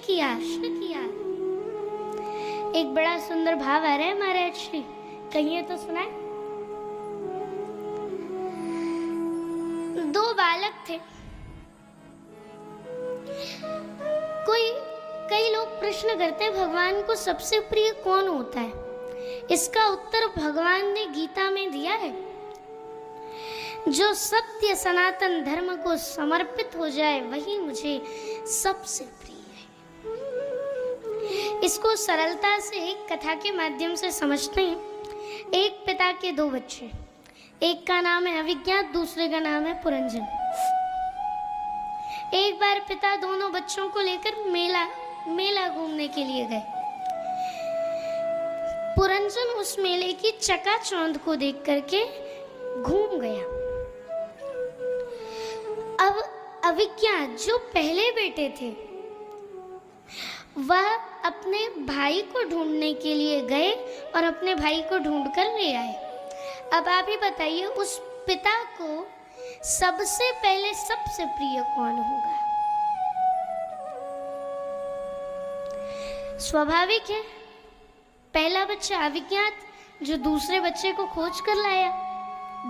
किया। एक बड़ा सुंदर भाव आ रहा है महाराज श्री, कहिए तो सुनाए। दो बालक थे। कई लोग प्रश्न करते हैं भगवान को सबसे प्रिय कौन होता है। इसका उत्तर भगवान ने गीता में दिया है। जो सत्य सनातन धर्म को समर्पित हो जाए वही मुझे सबसे प्रिय है। इसको सरलता से एक कथा के माध्यम से समझते हैं। एक पिता के दो बच्चे, एक का नाम है अविज्ञात, दूसरे का नाम है पुरंजन। एक बार पिता दोनों बच्चों को लेकर मेला घूमने के लिए गए। पुरंजन उस मेले की चकाचौंध को देख करके घूम गया। अब अविज्ञात जो पहले बेटे थे वह अपने भाई को ढूंढने के लिए गए और अपने भाई को ढूंढकर ले आए। अब आप ही बताइए उस पिता को सबसे पहले सबसे प्रिय कौन होगा? स्वाभाविक है पहला बच्चा अविज्ञात, जो दूसरे बच्चे को खोज कर लाया,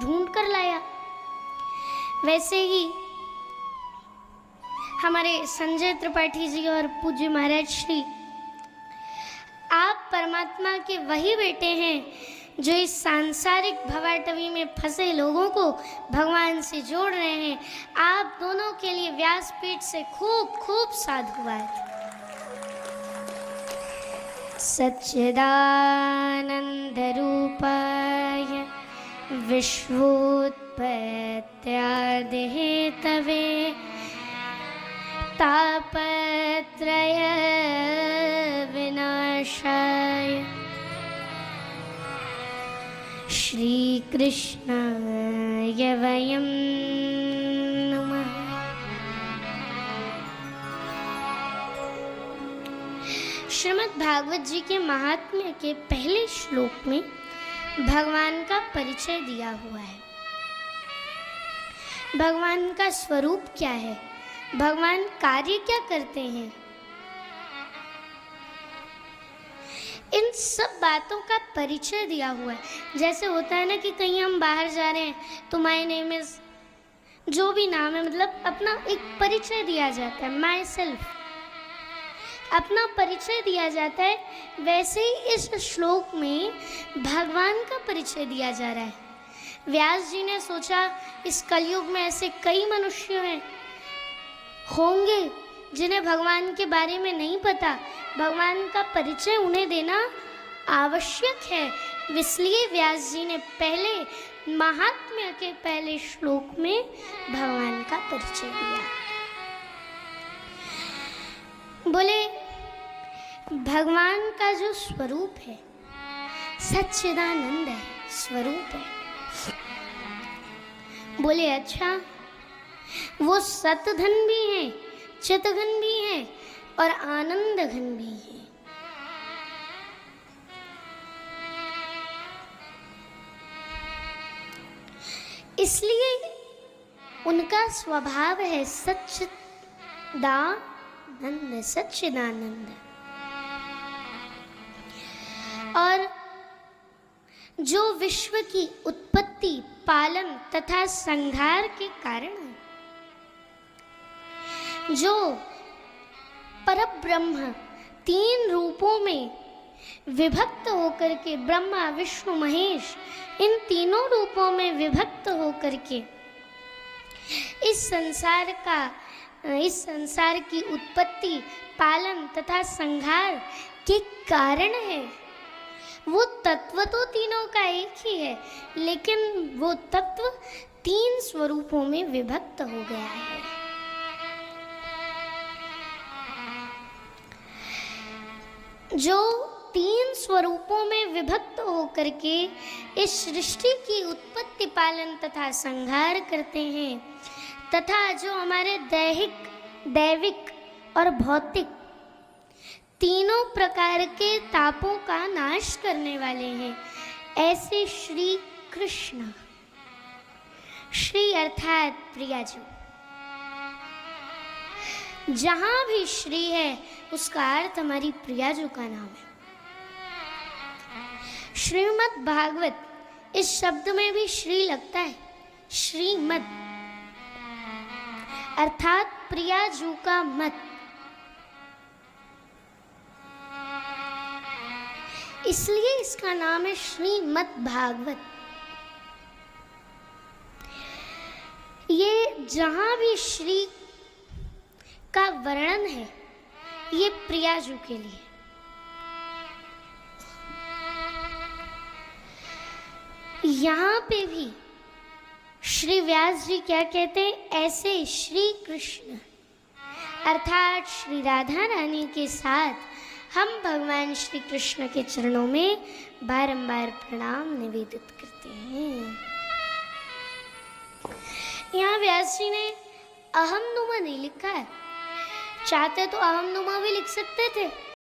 ढूंढ कर लाया। वैसे ही हमारे संजय त्रिपाठी जी और पूज्य महाराज श्री, आप परमात्मा के वही बेटे हैं जो इस सांसारिक भवाटवी में फंसे लोगों को भगवान से जोड़ रहे हैं। आप दोनों के लिए व्यासपीठ से खूब खूब साधुवाद। सच्चिदानंद रूपाय विश्वोत्पत्त्यादिहेतवे तापत्रय विनाशाय श्री कृष्णाय वयं नमः। श्रीमद् भागवत जी के महात्म्य के पहले श्लोक में भगवान का परिचय दिया हुआ है। भगवान का स्वरूप क्या है, भगवान कार्य क्या करते हैं, इन सब बातों का परिचय दिया हुआ है। जैसे होता है ना कि कहीं हम बाहर जा रहे हैं तो माय नेम इज, जो भी नाम है, मतलब अपना एक परिचय दिया जाता है, माई सेल्फ, अपना परिचय दिया जाता है। वैसे ही इस श्लोक में भगवान का परिचय दिया जा रहा है। व्यास जी ने सोचा इस कलयुग में ऐसे कई मनुष्य होंगे जिन्हें भगवान के बारे में नहीं पता, भगवान का परिचय उन्हें देना आवश्यक है। इसलिए व्यास जी ने पहले महात्म्य के पहले श्लोक में भगवान का परिचय दिया। बोले भगवान का जो स्वरूप है सच्चिदानंद है, स्वरूप है। बोले अच्छा, वो सतधन भी है, चितघन भी है और आनंद घन भी है। इसलिए उनका स्वभाव है सच्चिदानंद, सच्चिदानंद। और जो विश्व की उत्पत्ति, पालन तथा संहार के कारण है, जो परब्रह्म तीन रूपों में विभक्त होकर के, ब्रह्मा विष्णु महेश, इन तीनों रूपों में विभक्त होकर के इस संसार की उत्पत्ति, पालन तथा संहार के कारण है। वो तत्व तो तीनों का एक ही है, लेकिन वो तत्व तीन स्वरूपों में विभक्त हो गया है। जो तीन स्वरूपों में विभक्त होकर के इस सृष्टि की उत्पत्ति, पालन तथा संहार करते हैं, तथा जो हमारे दैविक और भौतिक तीनों प्रकार के तापों का नाश करने वाले हैं, ऐसे श्री कृष्ण, श्री अर्थात प्रिया जी, जहां भी श्री है उसका अर्थ हमारी प्रियाजू का नाम है। श्रीमद् भागवत, इस शब्द में भी श्री लगता है। श्रीमद् अर्थात प्रियाजू का मत। इसलिए इसका नाम है श्रीमद् भागवत। ये जहां भी श्री का वर्णन है, ये प्रियाजू के लिए। यहां पे भी श्री व्यास जी क्या कहते हैं, ऐसे श्री कृष्ण अर्थात श्री राधा रानी के साथ हम भगवान श्री कृष्ण के चरणों में बारंबार प्रणाम निवेदित करते हैं। यहाँ व्यास जी ने अहम नुमा नहीं लिखा है, चाहते तो अहम नुमा भी लिख सकते थे,